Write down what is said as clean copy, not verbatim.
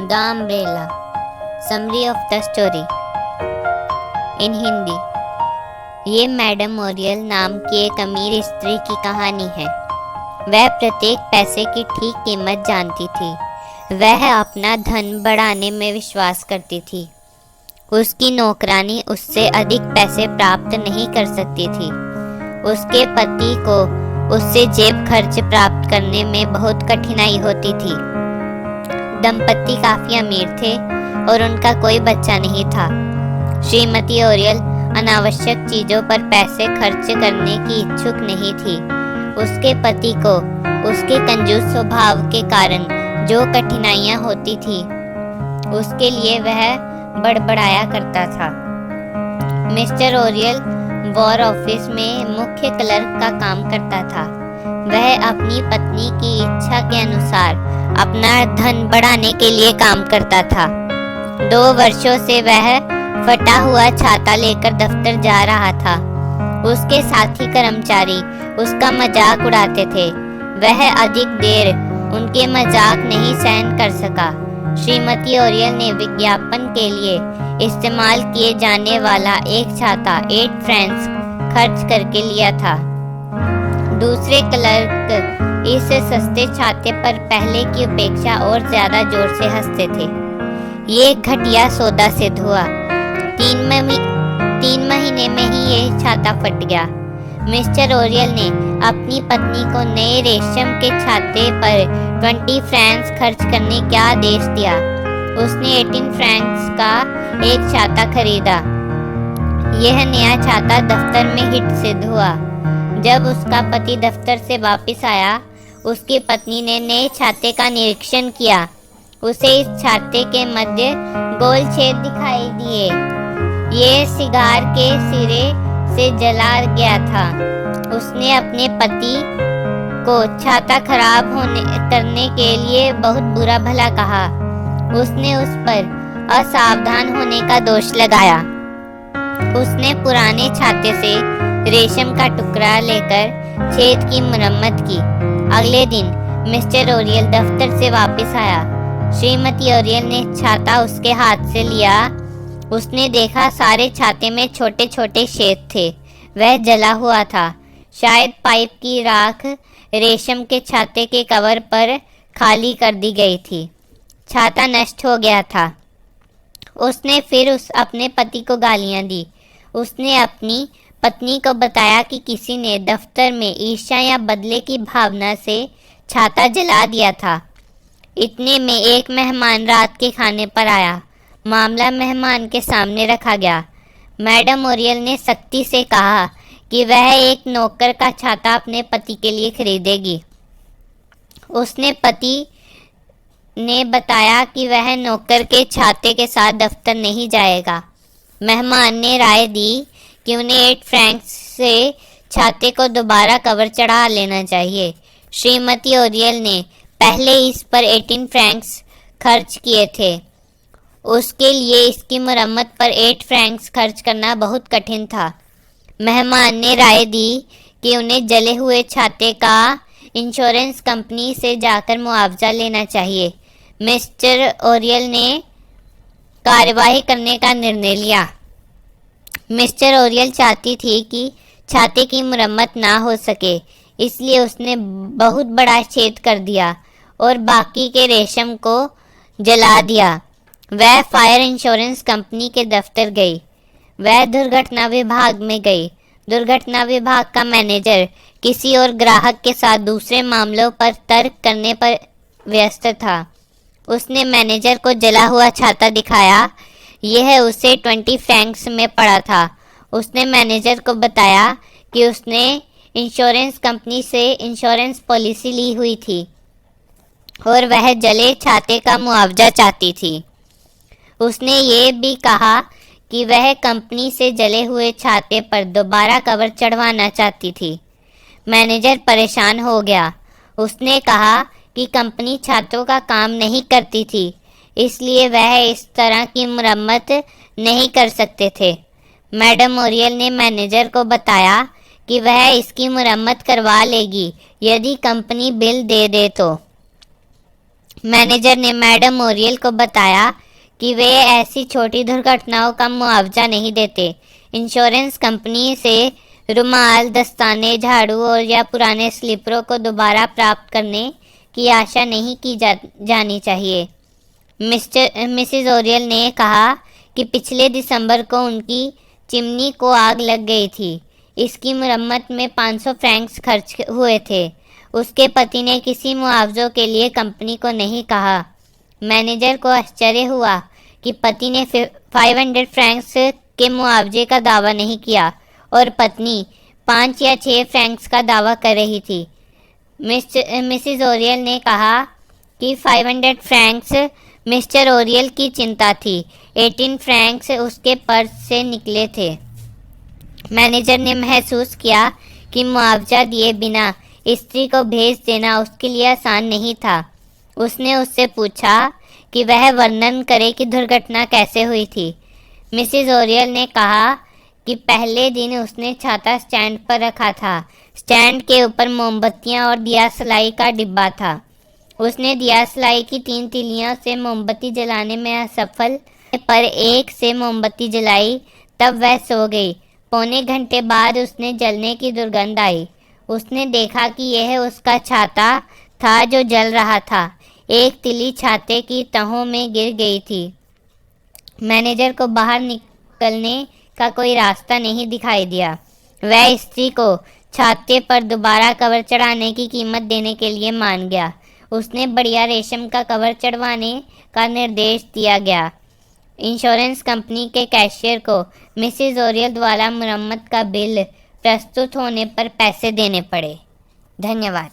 The umbrella summary of the story in Hindi. ये madam Oryol नाम की एक अमीर स्त्री की कहानी है। वह प्रत्येक पैसे की ठीक कीमत जानती थी। वह अपना धन बढ़ाने में विश्वास करती थी। उसकी नौकरानी उससे अधिक पैसे प्राप्त नहीं कर सकती थी। उसके पति को उससे जेब खर्च प्राप्त करने में बहुत कठिनाई होती थी। दंपति काफी अमीर थे और उनका कोई बच्चा नहीं था। श्रीमती ओरियल अनावश्यक चीजों पर पैसे खर्च करने की इच्छुक नहीं थी। उसके पति को उसके कंजूस स्वभाव के कारण जो कठिनाइयां होती थी, उसके लिए वह बड़बड़ाया करता था। मिस्टर ओरियल वॉर ऑफिस में मुख्य क्लर्क का काम करता था। वह अपनी पत्नी की इच्छा के अनुसार अपना धन बढ़ाने के लिए काम करता था। 2 वर्षों से वह फटा हुआ छाता लेकर दफ्तर जा रहा था। उसके साथी कर्मचारी उसका मजाक उड़ाते थे। वह अधिक देर उनके मजाक नहीं सहन कर सका। श्रीमती ओरियल ने विज्ञापन के लिए इस्तेमाल किए जाने वाला एक छाता 8 फ्रांस खर्च करके लिया था। दूसरे क्लर्क इस सस्ते छाते पर पहले की अपेक्षा और ज्यादा जोर से हंसते थे। ये घटिया सौदा सिद्ध हुआ। 3 महीने में ही ये छाता फट गया। मिस्टर ओरियल ने अपनी पत्नी को नए रेशम के छाते पर 20 फ्रांस खर्च करने का आदेश दिया। उसने 18 फ्रांस का एक छाता खरीदा। यह नया छाता दफ्तर में हिट सिद्ध हुआ। जब उसका पति दफ्तर से वापस आया, उसकी पत्नी ने नए छाते का निरीक्षण किया। उसे इस छाते के मध्य गोल छेद दिखाई दिए। ये सिगार के सिरे से जला गया था। उसने अपने पति को छाता खराब करने के लिए बहुत बुरा भला कहा। उसने उस पर असावधान होने का दोष लगाया। उसने पुराने छाते से रेशम का टुकड़ा लेकर छेद की मरम्मत की। अगले दिन मिस्टर ओरियल दफ्तर से वापस आया। श्रीमती ओरियल ने छाता उसके हाथ से लिया। उसने देखा सारे छाते में छोटे छोटे छेद थे। वह जला हुआ था। शायद पाइप की राख रेशम के छाते के कवर पर खाली कर दी गई थी। छाता नष्ट हो गया था। उसने फिर अपने पति को गालियां दी। उसने अपनी पत्नी को बताया कि किसी ने दफ्तर में ईर्ष्या या बदले की भावना से छाता जला दिया था। इतने में एक मेहमान रात के खाने पर आया। मामला मेहमान के सामने रखा गया। मैडम ओरियल ने सख्ती से कहा कि वह एक नौकर का छाता अपने पति के लिए खरीदेगी। उसने पति ने बताया कि वह नौकर के छाते के साथ दफ्तर नहीं जाएगा। मेहमान ने राय दी कि उन्हें 8 फ्रांस से छाते को दोबारा कवर चढ़ा लेना चाहिए। श्रीमती ओरियल ने पहले इस पर 18 फ्रांस खर्च किए थे। उसके लिए इसकी मरम्मत पर 8 फ्रांस खर्च करना बहुत कठिन था। मेहमान ने राय दी कि उन्हें जले हुए छाते का इंश्योरेंस कंपनी से जाकर मुआवजा लेना चाहिए। मिस्टर ओरियल ने कार्यवाही करने का निर्णय लिया। मिस्टर ओरियल चाहती थी कि छाते की मरम्मत ना हो सके, इसलिए उसने बहुत बड़ा छेद कर दिया और बाकी के रेशम को जला दिया। वह फायर इंश्योरेंस कंपनी के दफ्तर गई। वह दुर्घटना विभाग में गई। दुर्घटना विभाग का मैनेजर किसी और ग्राहक के साथ दूसरे मामलों पर तर्क करने पर व्यस्त था। उसने मैनेजर को जला हुआ छाता दिखाया। यह उसे 20 फ्रांस में पड़ा था। उसने मैनेजर को बताया कि उसने इंश्योरेंस कंपनी से इंश्योरेंस पॉलिसी ली हुई थी और वह जले छाते का मुआवजा चाहती थी। उसने ये भी कहा कि वह कंपनी से जले हुए छाते पर दोबारा कवर चढ़वाना चाहती थी। मैनेजर परेशान हो गया। उसने कहा कि कंपनी छातों का काम नहीं करती थी, इसलिए वह इस तरह की मरम्मत नहीं कर सकते थे। मैडम ओरियल ने मैनेजर को बताया कि वह इसकी मरम्मत करवा लेगी यदि कंपनी बिल दे दे तो। मैनेजर ने मैडम ओरियल को बताया कि वे ऐसी छोटी दुर्घटनाओं का मुआवजा नहीं देते। इंश्योरेंस कंपनी से रुमाल, दस्ताने, झाड़ू और या पुराने स्लीपरों को दोबारा प्राप्त करने की आशा नहीं की जानी चाहिए। मिसेस ओरियल ने कहा कि पिछले दिसंबर को उनकी चिमनी को आग लग गई थी। इसकी मरम्मत में 500 फ्रैंक्स खर्च हुए थे। उसके पति ने किसी मुआवजों के लिए कंपनी को नहीं कहा। मैनेजर को आश्चर्य हुआ कि पति ने 500 फ्रैंक्स के मुआवजे का दावा नहीं किया और पत्नी 5 या 6 फ्रैंक्स का दावा कर रही थी। मिसेस ओरियल ने कहा कि 500 फ्रैंक्स मिस्टर ओरियल की चिंता थी। 18 फ्रैंक्स उसके पर्स से निकले थे। मैनेजर ने महसूस किया कि मुआवजा दिए बिना स्त्री को भेज देना उसके लिए आसान नहीं था। उसने उससे पूछा कि वह वर्णन करे कि दुर्घटना कैसे हुई थी। मिसेस ओरियल ने कहा कि पहले दिन उसने छाता स्टैंड पर रखा था। स्टैंड के ऊपर मोमबत्तियां और दिया सलाई का डिब्बा था। उसने दिया सलाई की 3 तिलियों से मोमबत्ती जलाने में असफल पर एक से मोमबत्ती जलाई, तब वह सो गई। पौने घंटे बाद उसने जलने की दुर्गंध आई। उसने देखा कि यह उसका छाता था जो जल रहा था। एक तिली छाते की तहों में गिर गई थी। मैनेजर को बाहर निकलने का कोई रास्ता नहीं दिखाई दिया। वह स्त्री को छाते पर दोबारा कवर चढ़ाने की कीमत देने के लिए मान गया। उसने बढ़िया रेशम का कवर चढ़वाने का निर्देश दिया गया। इंश्योरेंस कंपनी के कैशियर को मिसेस ओरियल द्वारा मरम्मत का बिल प्रस्तुत होने पर पैसे देने पड़े। धन्यवाद।